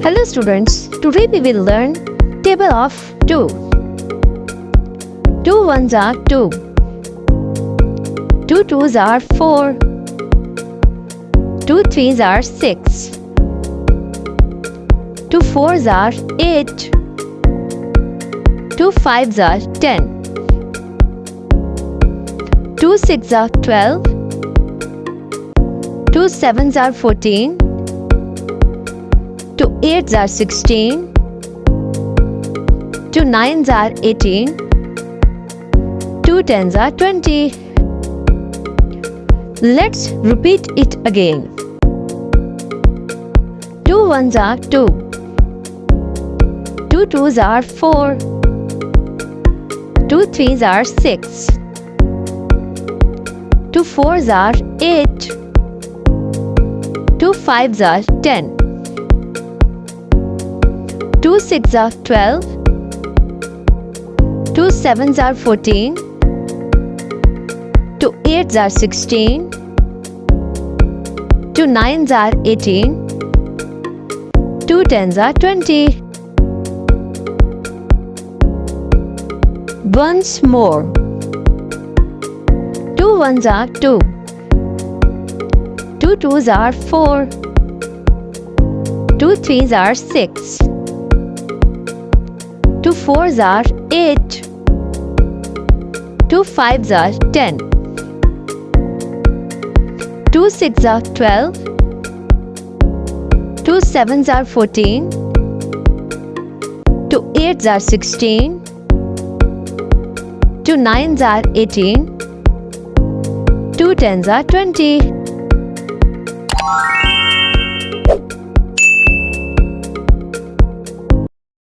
Hello students, today we will learn table of 2. 2 ones are 2. 2 twos are 4. 2 threes are 6. 2 fours are 8. 2 fives are 10. 2 sixes are 12. 2 sevens are 14. 2 eights are 16. 2 nines are 18. 2 tens are 20. Let's repeat it again. 2 ones are 2. 2 twos are 4. 2 threes are 6. 2 fours are 8. 2 fives are 10. 2 sixes are 12. 2 sevens are 14. 2 eights are 16. 2 nines are 18. 2 tens are 20. Once more. 2 ones are 2. 2 twos are 4. 2 threes are 6. 2 fours are 8. 2 fives are 10. 2 sixes are 12. 2 sevens are 14. 2 eights are 16. 2 nines are 18. 2 tens are 20.